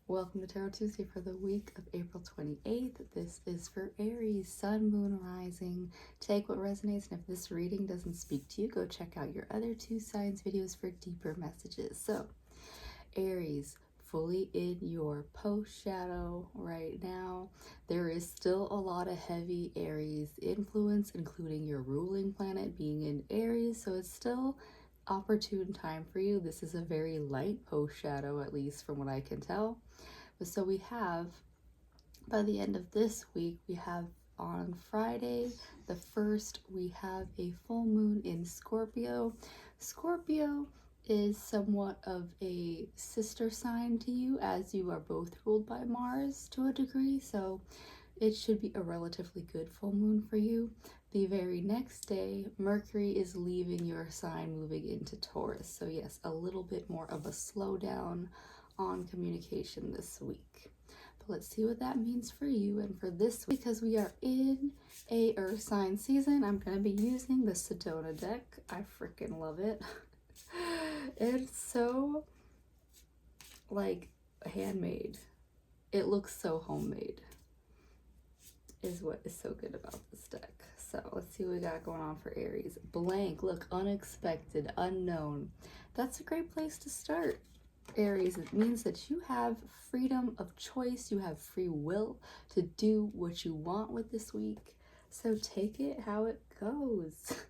Welcome to Tarot Tuesday for the week of April 28th. This is for Aries, Sun, Moon, Rising. Take what resonates, and if this reading doesn't speak to you, go check out your other two signs videos for deeper messages. So, Aries, fully in your post shadow right now. There is still a lot of heavy Aries influence, including your ruling planet being in Aries, so it's still opportune time for you. This is a very light post shadow, at least from what I can tell. So we have, by the end of this week, we have on Friday the 1st, we have a full moon in Scorpio. Scorpio is somewhat of a sister sign to you, as you are both ruled by Mars to a degree, so it should be a relatively good full moon for you. The very next day, Mercury is leaving your sign, moving into Taurus. So yes, a little bit more of a slowdown on communication this week. But let's see what that means for you and for this week. Because we are in a earth sign season, I'm going to be using the Sedona deck. I freaking love it. It's so like handmade. It looks so homemade is what is so good about this deck. So let's see what we got going on for Aries. Blank, look, unexpected, unknown. That's a great place to start, Aries. It means that you have freedom of choice, you have free will to do what you want with this week. So take it how it goes.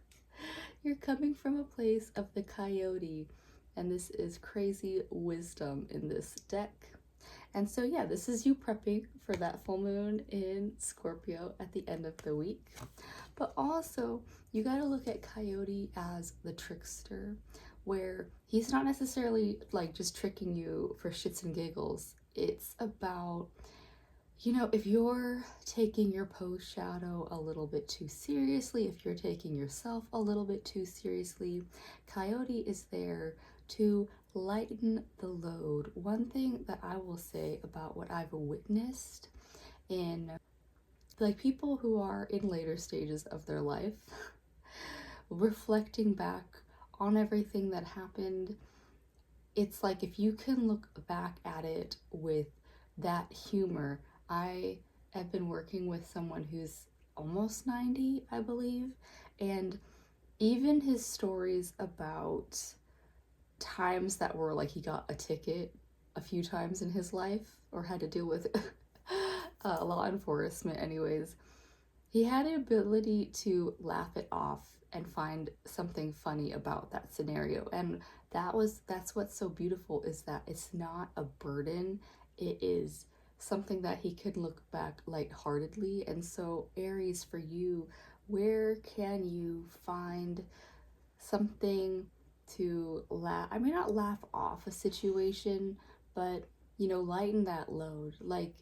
You're coming from a place of the coyote, and this is crazy wisdom in this deck. And so yeah, this is you prepping for that full moon in Scorpio at the end of the week. But also, you got to look at Coyote as the trickster, where he's not necessarily like just tricking you for shits and giggles. It's about, you know, if you're taking your post shadow a little bit too seriously, if you're taking yourself a little bit too seriously, Coyote is there to lighten the load. One thing that I will say about what I've witnessed in like people who are in later stages of their life, reflecting back on everything that happened, it's like if you can look back at it with that humor. I have been working with someone who's almost 90, I believe, and even his stories about times that were like he got a ticket a few times in his life or had to deal with law enforcement anyways, he had an ability to laugh it off and find something funny about that scenario. And that's what's so beautiful, is that it's not a burden. It is something that he can look back lightheartedly. And so Aries, for you, where can you find something to laugh, I mean, not laugh off a situation, but, you know, lighten that load. Like,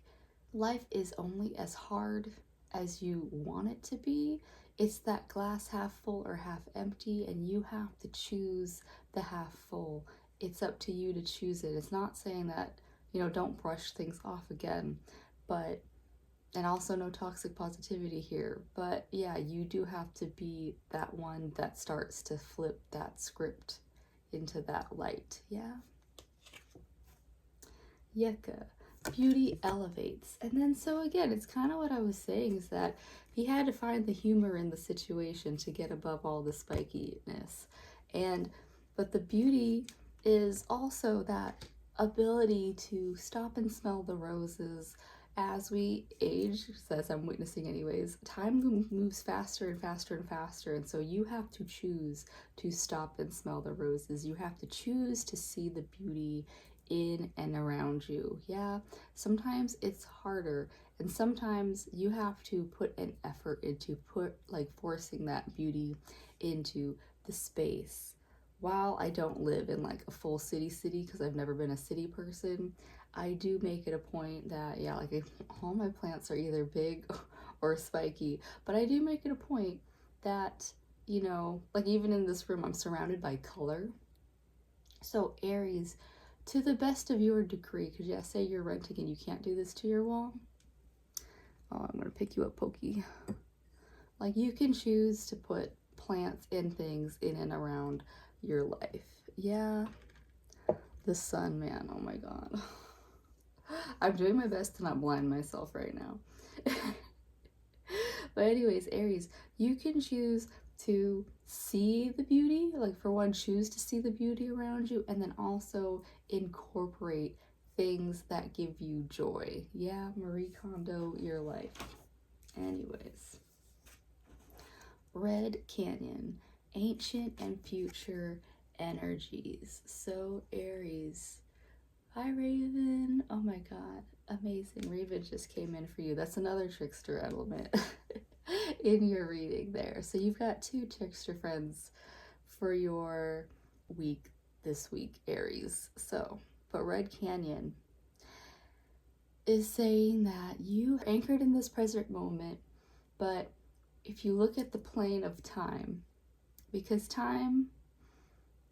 life is only as hard as you want it to be. It's that glass half full or half empty, and you have to choose the half full. It's up to you to choose it. It's not saying that, you know, don't brush things off again, but, and also no toxic positivity here, but yeah, you do have to be that one that starts to flip that script into that light. Yeah. Yucca. Beauty elevates. And then so again, it's kind of what I was saying, is that he had to find the humor in the situation to get above all the spikiness. But the beauty is also that ability to stop and smell the roses. As we age, as I'm witnessing anyways, time moves faster and faster and faster, and so you have to choose to stop and smell the roses. You have to choose to see the beauty in and around you. Yeah, sometimes it's harder, and sometimes you have to put an effort into forcing that beauty into the space. While I don't live in like a full city because I've never been a city person, I do make it a point that, yeah, like all my plants are either big or spiky, but I do make it a point that, you know, like even in this room, I'm surrounded by color. So Aries, to the best of your degree, because yeah, say you're renting and you can't do this to your wall. Oh, I'm gonna pick you up, Pokey. Like, you can choose to put plants and things in and around your life. Yeah, the sun, man, oh my god. I'm doing my best to not blind myself right now. But anyways, Aries, you can choose to see the beauty, like for one, choose to see the beauty around you, and then also incorporate things that give you joy. Yeah, Marie Kondo, your life. Anyways, Red Canyon, ancient and future energies. So Aries. Hi Raven. Oh my god, amazing. Raven just came in for you. That's another trickster element in your reading there. So you've got two trickster friends for your week this week, Aries. So, but Red Canyon is saying that you are anchored in this present moment, but if you look at the plane of time, because time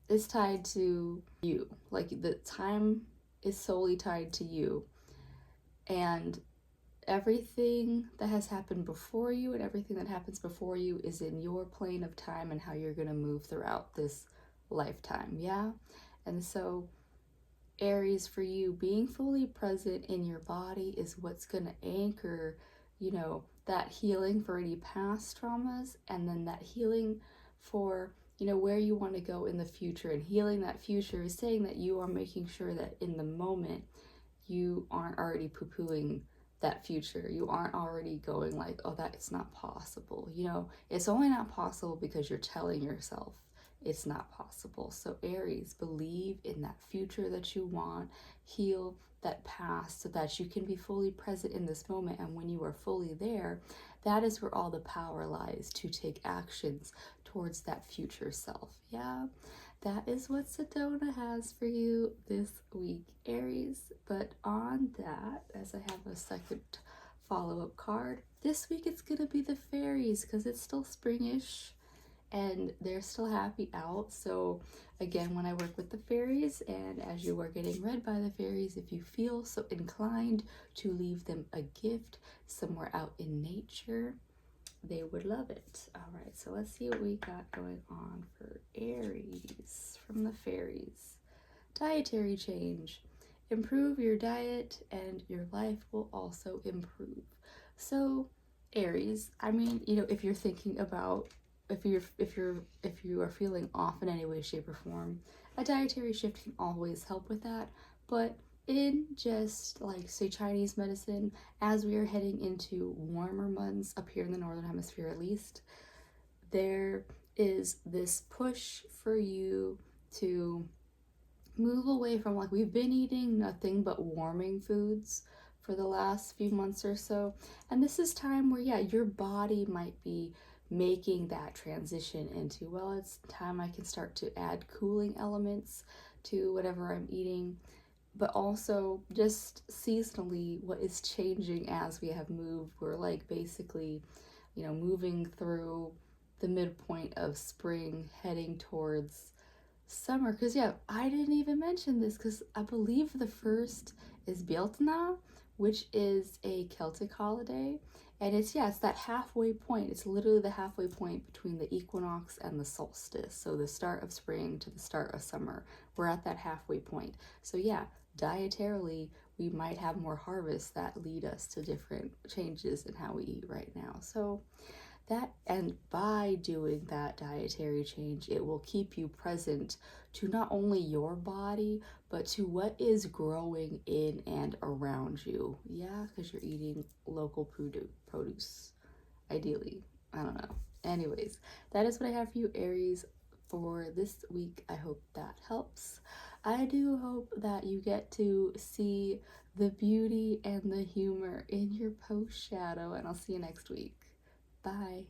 is tied to you, like the time is solely tied to you, and everything that has happened before you and everything that happens before you is in your plane of time and how you're going to move throughout this lifetime. Yeah. And so Aries, for you, being fully present in your body is what's going to anchor, that healing for any past traumas, and then that healing for, where you want to go in the future. And healing that future is saying that you are making sure that in the moment you aren't already poo-pooing that future. You aren't already going like, oh, that's not possible. It's only not possible because you're telling yourself it's not possible. So Aries, believe in that future that you want, heal that past so that you can be fully present in this moment. And when you are fully there, that is where all the power lies to take actions towards that future self. Yeah, that is what Sedona has for you this week, Aries. But on that, as I have a second follow-up card, this week it's gonna be the fairies because it's still springish and they're still happy out. So again, when I work with the fairies and as you are getting read by the fairies, if you feel so inclined to leave them a gift somewhere out in nature, they would love it. All right, so let's see what we got going on for Aries from the fairies. Dietary change. Improve your diet and your life will also improve. So Aries, I mean, if you're thinking about if you are feeling off in any way, shape, or form, a dietary shift can always help with that. But in just like say Chinese medicine, as we are heading into warmer months up here in the northern hemisphere at least, there is this push for you to move away from, like, we've been eating nothing but warming foods for the last few months or so, and this is time where your body might be making that transition into, well, it's time I can start to add cooling elements to whatever I'm eating. But also just seasonally, what is changing as we have moved, we're like basically moving through the midpoint of spring heading towards summer. Because I didn't even mention this because I believe the first is Beltana, which is a Celtic holiday, and it's that halfway point. It's literally the halfway point between the equinox and the solstice, so the start of spring to the start of summer. We're at that halfway point. So dietarily we might have more harvests that lead us to different changes in how we eat right now. So that, and by doing that dietary change, it will keep you present to not only your body, but to what is growing in and around you. Yeah, because you're eating local produce, ideally. I don't know. Anyways, that is what I have for you, Aries, for this week. I hope that helps. I do hope that you get to see the beauty and the humor in your post shadow, and I'll see you next week. Bye.